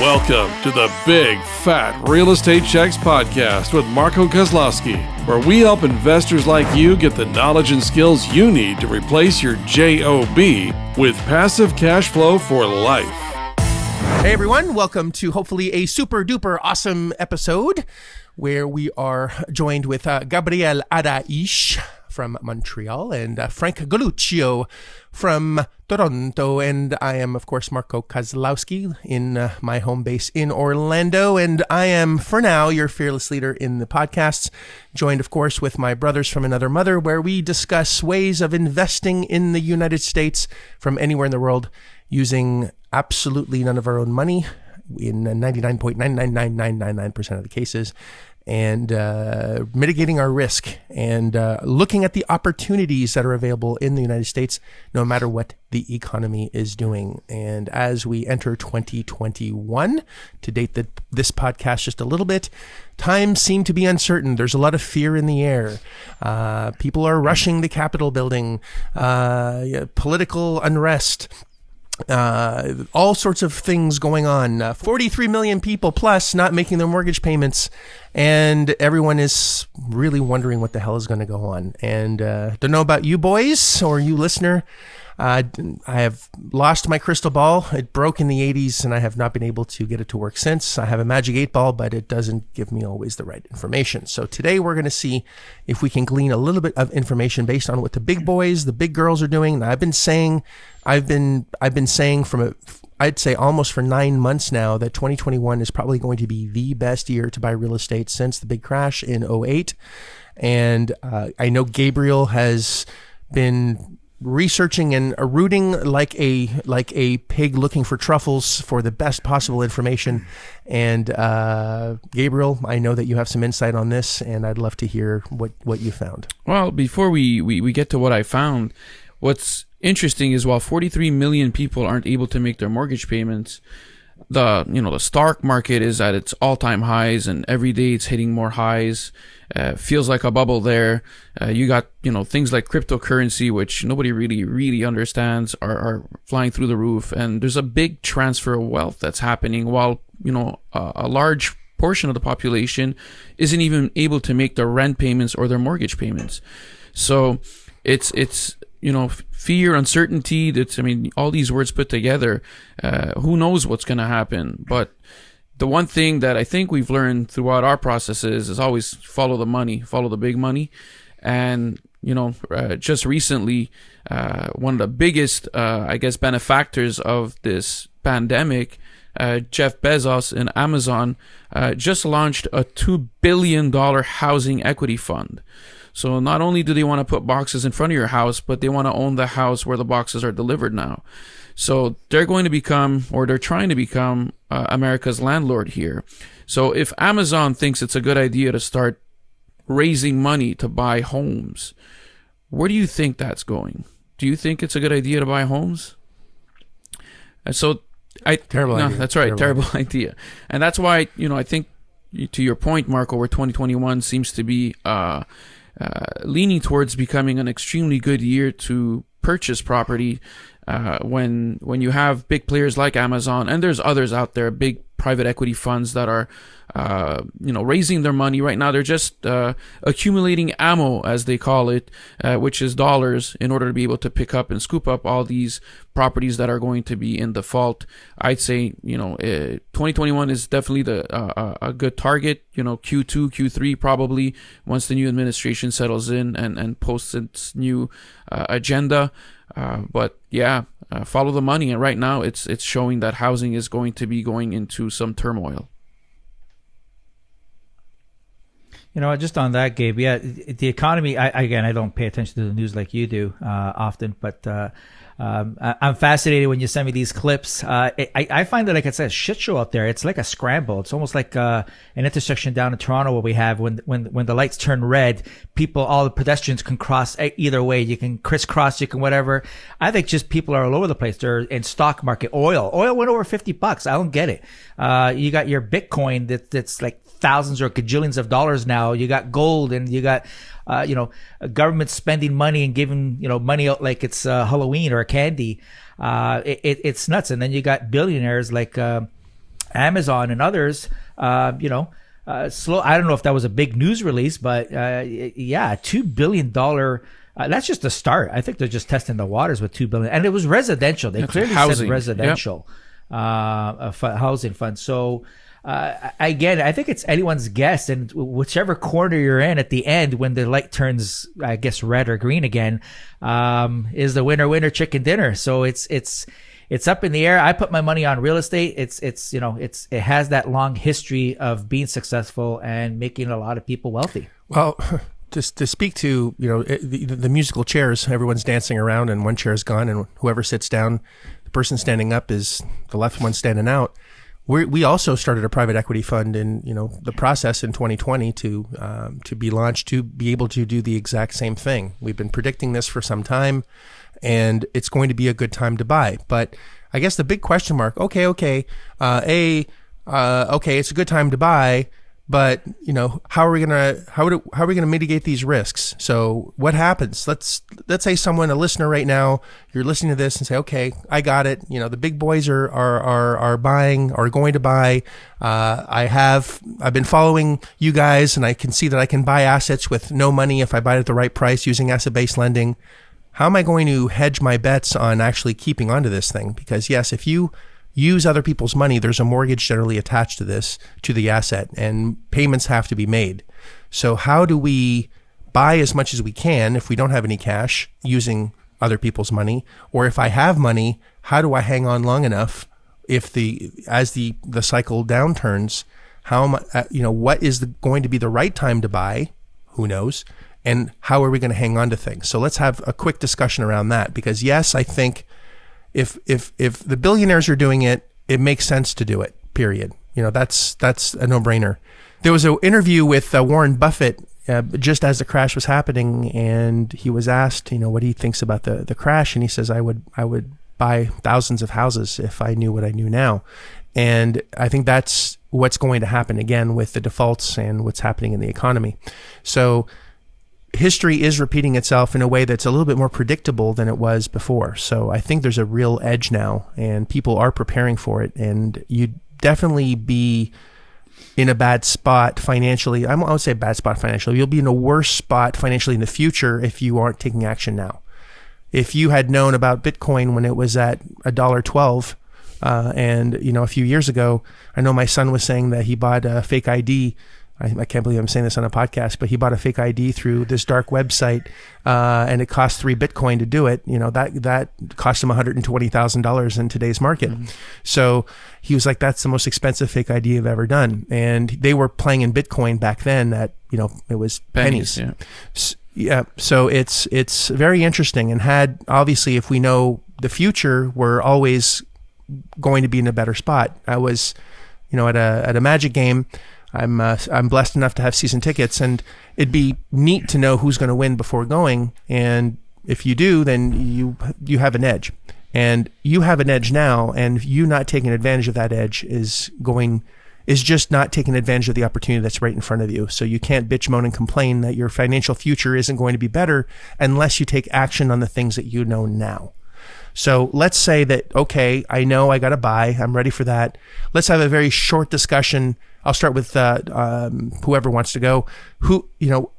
Welcome to the Big Fat Real Estate Checks podcast with Marco Kozlowski, where we help investors like you get the knowledge and skills you need to replace your JOB with passive cash flow for life. Hey everyone, welcome to hopefully a super duper awesome episode where we are joined with Gabriel Araiz from Montreal and Frank Galuccio from Toronto. And I am, of course, Marco Kozlowski in my home base in Orlando. And I am, for now, your fearless leader in the podcasts, joined, of course, with my brothers from another mother, where we discuss ways of investing in the United States from anywhere in the world using absolutely none of our own money in 99.99999% of the cases, and mitigating our risk and looking at the opportunities that are available in the United States, no matter what the economy is doing. And as we enter 2021, to date this podcast just a little bit, times seem to be uncertain. There's a lot of fear in the air. People are rushing the Capitol building, political unrest, all sorts of things going on. 43 million people plus not making their mortgage payments, and everyone is really wondering what the hell is going to go on. And don't know about you boys or you listener. I have lost my crystal ball. It broke in the 80s and I have not been able to get it to work since. I have a magic 8-ball, but it doesn't give me always the right information. So today we're going to see if we can glean a little bit of information based on what the big boys, the big girls are doing. I've been saying from I'd say almost for 9 months now that 2021 is probably going to be the best year to buy real estate since the big crash in 2008. And I know Gabriel has been researching and rooting like a pig looking for truffles for the best possible information. And Gabriel, I know that you have some insight on this, and I'd love to hear what you found. Well, before we get to what I found, what's interesting is while 43 million people aren't able to make their mortgage payments, the stock market is at its all-time highs, and every day it's hitting more highs. Feels like a bubble there. You got things like cryptocurrency, which nobody really understands, are flying through the roof, and there's a big transfer of wealth that's happening while a large portion of the population isn't even able to make their rent payments or their mortgage payments. So it's fear, uncertainty, all these words put together, who knows what's going to happen. But the one thing that I think we've learned throughout our processes is always follow the money, follow the big money. And, just recently, one of the biggest, benefactors of this pandemic, Jeff Bezos and Amazon, just launched a $2 billion housing equity fund. So not only do they want to put boxes in front of your house, but they want to own the house where the boxes are delivered now. So they're going to become, or they're trying to become, America's landlord here. So if Amazon thinks it's a good idea to start raising money to buy homes, where do you think that's going? Do you think it's a good idea to buy homes? Terrible idea. That's right. Terrible idea. And that's why, I think, to your point, Marco, where 2021 seems to be leaning towards becoming an extremely good year to purchase property, when you have big players like Amazon, and there's others out there, big private equity funds that are raising their money right now. They're just accumulating ammo, as they call it, which is dollars, in order to be able to pick up and scoop up all these properties that are going to be in default. I'd say 2021 is definitely a good target. Q2, Q3 probably, once the new administration settles in and posts its new agenda. But yeah, follow the money. And right now it's showing that housing is going to be going into some turmoil. Just on that, Gabe, yeah, the economy, I don't pay attention to the news like you do often, but I'm fascinated when you send me these clips. I find that it's a shit show out there. It's like a scramble. It's almost like an intersection down in Toronto where we have when the lights turn red, all the pedestrians can cross either way. You can crisscross, you can whatever. I think just people are all over the place. They're in stock market. Oil went over $50. I don't get it. You got your Bitcoin that's like thousands or gajillions of dollars now. You got gold, and you got government spending money and giving money out like it's Halloween or a candy. It's nuts. And then you got billionaires like Amazon and others, slow. I don't know if that was a big news release, but yeah, $2 billion. That's just the start. I think they're just testing the waters with $2 billion, and it was residential. They clearly said residential housing fund. So again, I think it's anyone's guess, and whichever corner you're in at the end, when the light turns, I guess, red or green again, is the winner chicken dinner. So it's up in the air. I put my money on real estate. It has that long history of being successful and making a lot of people wealthy. Well, just to speak to, the musical chairs, everyone's dancing around and one chair is gone, and whoever sits down, the person standing up is the left one standing out. We also started a private equity fund in, the process in 2020 to be launched to be able to do the exact same thing. We've been predicting this for some time, and it's going to be a good time to buy. But I guess the big question mark, okay, it's a good time to buy, but how are we gonna mitigate these risks? So what happens? Let's say a listener right now, you're listening to this and say, okay, I got it. The big boys are buying, are going to buy. I've been following you guys, and I can see that I can buy assets with no money if I buy it at the right price using asset-based lending. How am I going to hedge my bets on actually keeping onto this thing? Because yes, if you use other people's money, there's a mortgage generally attached to the asset, and payments have to be made. So how do we buy as much as we can if we don't have any cash using other people's money? Or if I have money, how do I hang on long enough as the cycle downturns? What is going to be the right time to buy? Who knows? And how are we going to hang on to things? So let's have a quick discussion around that, because yes, I think if the billionaires are doing it, it makes sense to do it, period. That's a no-brainer. There was an interview with Warren Buffett just as the crash was happening, and he was asked, what he thinks about the crash, and he says, I would buy thousands of houses if I knew what I knew now. And I think that's what's going to happen again with the defaults and what's happening in the economy. So history is repeating itself in a way that's a little bit more predictable than it was before. So I think there's a real edge now, and people are preparing for it. And you'd definitely be in a bad spot financially. I would say bad spot financially. You'll be in a worse spot financially in the future if you aren't taking action now. If you had known about Bitcoin when it was at $1.12, and a few years ago, I know my son was saying that he bought a fake ID. I can't believe I'm saying this on a podcast, but he bought a fake ID through this dark website, and it cost 3 Bitcoin to do it. That cost him $120,000 in today's market. Mm-hmm. So he was like, that's the most expensive fake ID I've ever done. And they were playing in Bitcoin back then at, it was pennies. Yeah. So it's very interesting, and obviously, if we know the future, we're always going to be in a better spot. I was, at a Magic game. I'm blessed enough to have season tickets, and it'd be neat to know who's going to win before going. And if you do, then you have an edge, and you have an edge now. And you not taking advantage of that edge is just not taking advantage of the opportunity that's right in front of you. So you can't bitch, moan, and complain that your financial future isn't going to be better unless you take action on the things that you know now. So let's say that, okay, I know I got to buy. I'm ready for that. Let's have a very short discussion. I'll start with whoever wants to go.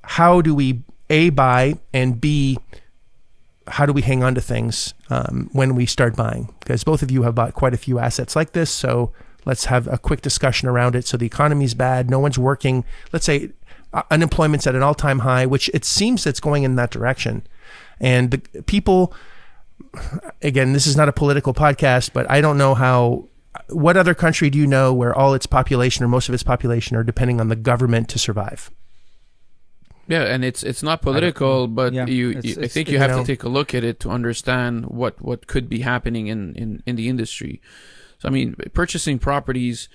How do we A, buy, and B, how do we hang on to things when we start buying? Because both of you have bought quite a few assets like this. So let's have a quick discussion around it. So the economy's bad. No one's working. Let's say unemployment's at an all-time high, which it seems it's going in that direction. And the people, again, this is not a political podcast, but I don't know what other country do you know where all its population or most of its population are depending on the government to survive? Yeah, and it's not political, but I think you have to take a look at it to understand what could be happening in the industry. So, I mean, purchasing properties,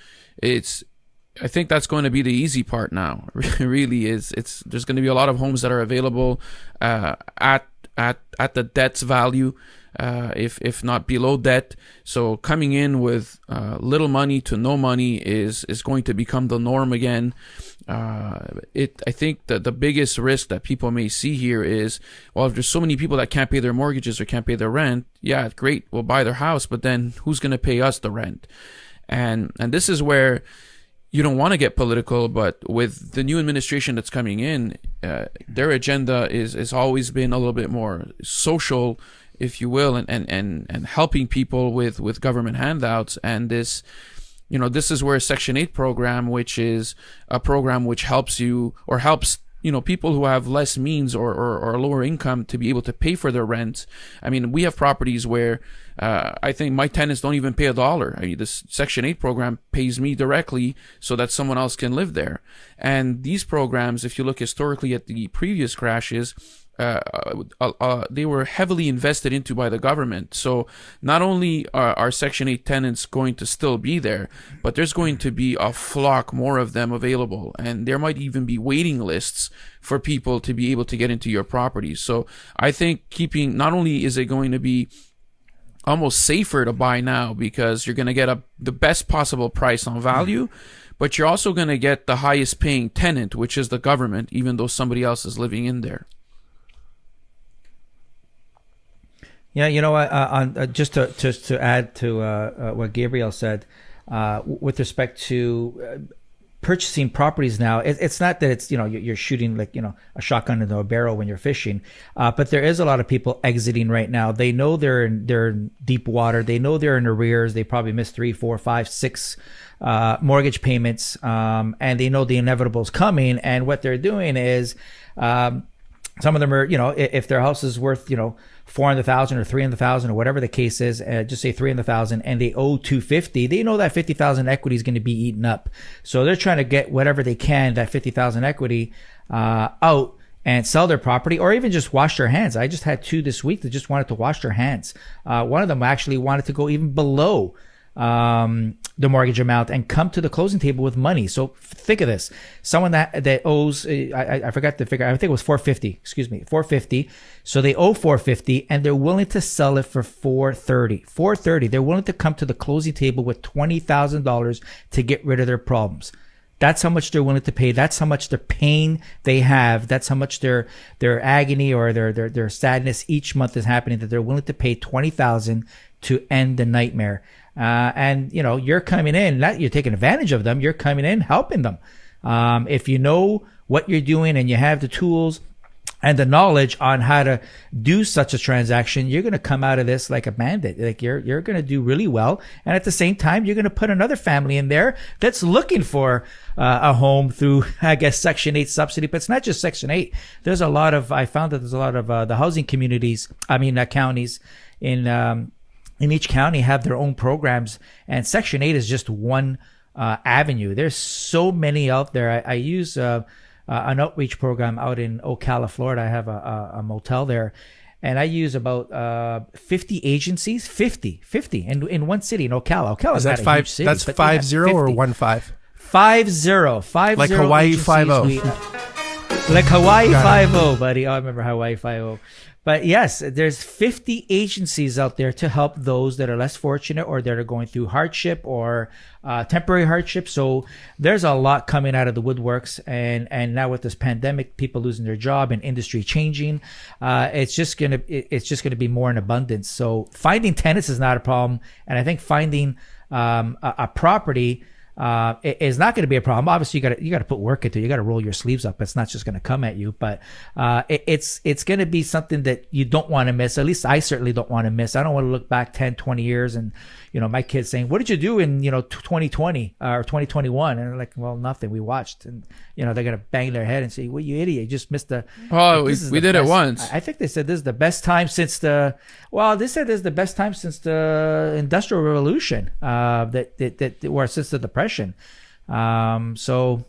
I think that's going to be the easy part now. It really is. There's going to be a lot of homes that are available at the debt's value, if not below debt. So coming in with little money to no money is going to become the norm again. I think that the biggest risk that people may see here is, well, if there's so many people that can't pay their mortgages or can't pay their rent, yeah, great, we'll buy their house, but then who's going to pay us the rent? And this is where you don't want to get political, but with the new administration that's coming in, their agenda is always been a little bit more social, if you will, and helping people with government handouts. And this, this is where Section 8 program, which is a program which helps you, or helps people who have less means or lower income to be able to pay for their rent. I mean, we have properties where I think my tenants don't even pay $1. I mean, this Section 8 program pays me directly so that someone else can live there. And these programs, if you look historically at the previous crashes, they were heavily invested into by the government. So not only are Section 8 tenants going to still be there, but there's going to be a flock more of them available. And there might even be waiting lists for people to be able to get into your properties. So I think not only is it going to be almost safer to buy now because you're going to get the best possible price on value, but you're also going to get the highest paying tenant, which is the government, even though somebody else is living in there. Yeah, just to add to what Gabriel said, with respect to purchasing properties now, it's not that it's you're shooting like a shotgun into a barrel when you're fishing, but there is a lot of people exiting right now. They know they're in deep water. They know they're in arrears. They probably missed 3, 4, 5, 6 mortgage payments, and they know the inevitable is coming. And what they're doing is, some of them are, if their house is worth, $400,000 or $300,000 or whatever the case is, just say $300,000, and they owe $250,000, they know that $50,000 equity is going to be eaten up. So they're trying to get whatever they can, that $50,000 equity, out and sell their property, or even just wash their hands. I just had 2 this week that just wanted to wash their hands. One of them actually wanted to go even below the mortgage amount and come to the closing table with money. So think of this: someone that owes, I forgot the figure, I think it was $450. So they owe $450, and they're willing to sell it for $430. They're willing to come to the closing table with $20,000 to get rid of their problems. That's how much they're willing to pay. That's how much their pain they have. That's how much their agony or their sadness each month is happening, that they're willing to pay $20,000 to end the nightmare. And you're coming in, not you're taking advantage of them, you're coming in helping them. If you know what you're doing and you have the tools and the knowledge on how to do such a transaction, you're going to come out of this like a bandit. Like you're going to do really well. And at the same time, you're going to put another family in there that's looking for a home through, I guess, Section 8 subsidy. But it's not just Section 8. I found that there's a lot of the housing communities, counties in each county have their own programs, and Section 8 is just one avenue. There's so many out there. I use an outreach program out in Ocala, Florida. I have a motel there, and I use about 50 agencies, 50 in one city in Ocala. Ocala's not a huge city. That's 50 or 15? 50. Like Hawaii 50. Like Hawaii 50, buddy. Oh, I remember Hawaii 50. But yes, there's 50 agencies out there to help those that are less fortunate or that are going through hardship or temporary hardship. So there's a lot coming out of the woodworks. And now with this pandemic, people losing their job and industry changing, it's just gonna be more in abundance. So finding tenants is not a problem. And I think finding a property is not going to be a problem. Obviously, you got to put work into it. You got to roll your sleeves up. It's not just going to come at you, but it's going to be something that you don't want to miss. At least I certainly don't want to miss. I don't want to look back 10, 20 years and my kids saying, "What did you do in 2020 or 2021?" And they're like, "Well, nothing. We watched." And they're going to bang their head and say, "Well, you idiot! You just missed the." Oh, we did it once. I think they said this is the best time since the. Well, they said this is the best time since the Industrial Revolution. Or since the Depression. So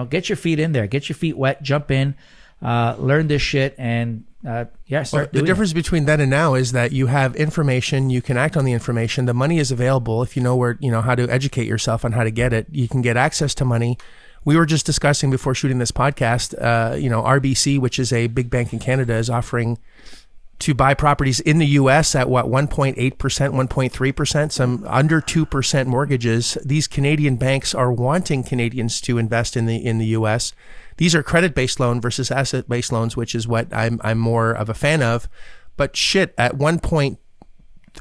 get your feet in there, get your feet wet, jump in, learn this shit, and start doing the difference it. Between then and now is that you have information, you can act on the information, the money is available. If you know where, how to educate yourself on how to get it, you can get access to money. We were just discussing before shooting this podcast, RBC, which is a big bank in Canada, is offering to buy properties in the U.S. at 1.8%, 1.3%, some under 2% mortgages. These Canadian banks are wanting Canadians to invest in the U.S. These are credit-based loan versus asset-based loans, which is what I'm more of a fan of. But shit, at 1.2%,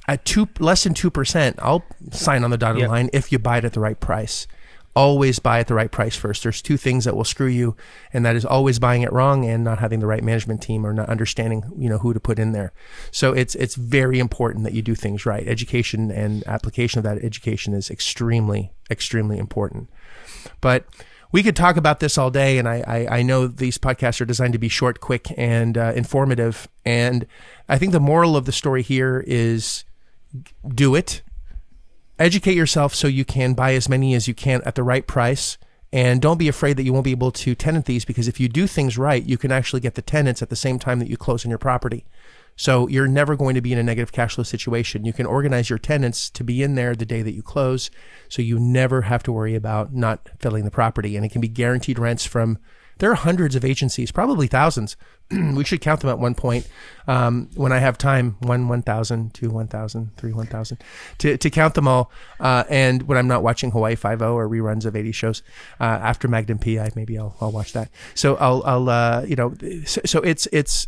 at less than 2%, I'll sign on the dotted line if you buy it at the right price. Always buy at the right price first. There's two things that will screw you, and that is always buying it wrong and not having the right management team or not understanding, who to put in there. So it's very important that you do things right. Education and application of that education is extremely, extremely important. But we could talk about this all day, and I know these podcasts are designed to be short, quick, and informative. And I think the moral of the story here is do it. Educate yourself so you can buy as many as you can at the right price. And don't be afraid that you won't be able to tenant these, because if you do things right, you can actually get the tenants at the same time that you close on your property. So you're never going to be in a negative cash flow situation. You can organize your tenants to be in there the day that you close, so you never have to worry about not filling the property. And it can be guaranteed rents from, there are hundreds of agencies, probably thousands. We should count them at one point when I have time, 1,000, 2, 1,000, 3, 1,000, to count them all. And when I'm not watching Hawaii Five-0 or reruns of 80 shows, after Magnum PI, maybe I'll watch that. So so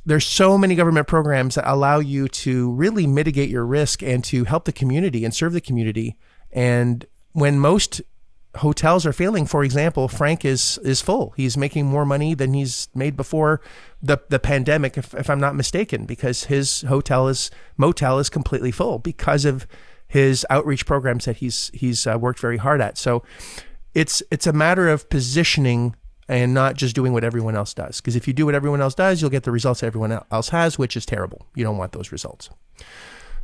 there's so many government programs that allow you to really mitigate your risk and to help the community and serve the community. And when most hotels are failing, for example, Frank is full. He's making more money than he's made before the pandemic, if I'm not mistaken, because his motel is completely full because of his outreach programs that he's worked very hard at. So it's a matter of positioning and not just doing what everyone else does. Because if you do what everyone else does, you'll get the results that everyone else has, which is terrible. You don't want those results.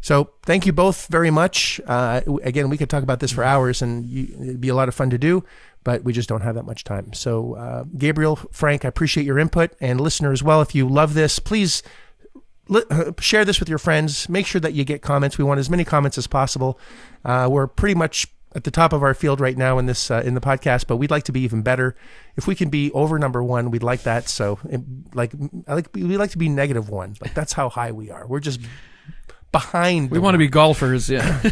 So thank you both very much. Again, we could talk about this for hours, and it'd be a lot of fun to do, but we just don't have that much time. So Gabriel, Frank, I appreciate your input, and listener as well. If you love this, please share this with your friends. Make sure that you get comments. We want as many comments as possible. We're pretty much at the top of our field right now in this in the podcast, but we'd like to be even better. If we can be over number one, we'd like that. So we like to be -1. Like, that's how high we are. We're just behind. We want to be golfers, yeah.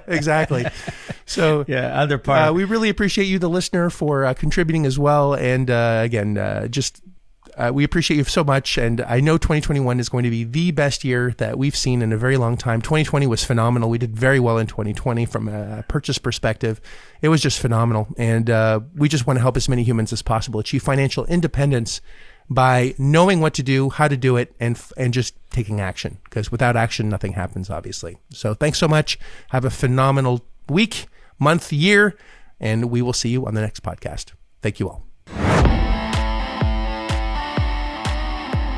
Exactly. So under par. We really appreciate you, the listener, for contributing as well. And we appreciate you so much. And I know 2021 is going to be the best year that we've seen in a very long time. 2020 was phenomenal. We did very well in 2020 from a purchase perspective. It was just phenomenal. And we just want to help as many humans as possible achieve financial independence by knowing what to do, how to do it, and just taking action. Because without action, nothing happens, obviously. So thanks so much. Have a phenomenal week, month, year, and we will see you on the next podcast. Thank you all.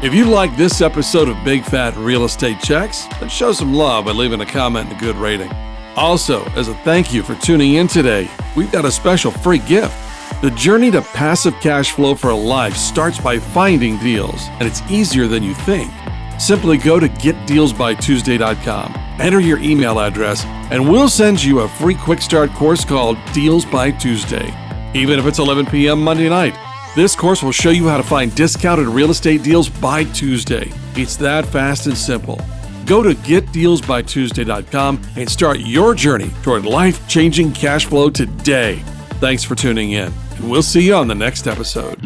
If you like this episode of Big Fat Real Estate Checks, then show some love by leaving a comment and a good rating. Also, as a thank you for tuning in today, we've got a special free gift. The journey to passive cash flow for a life starts by finding deals, and it's easier than you think. Simply go to getdealsbytuesday.com, enter your email address, and we'll send you a free quick start course called Deals by Tuesday. Even if it's 11 p.m. Monday night, this course will show you how to find discounted real estate deals by Tuesday. It's that fast and simple. Go to getdealsbytuesday.com and start your journey toward life-changing cash flow today. Thanks for tuning in, and we'll see you on the next episode.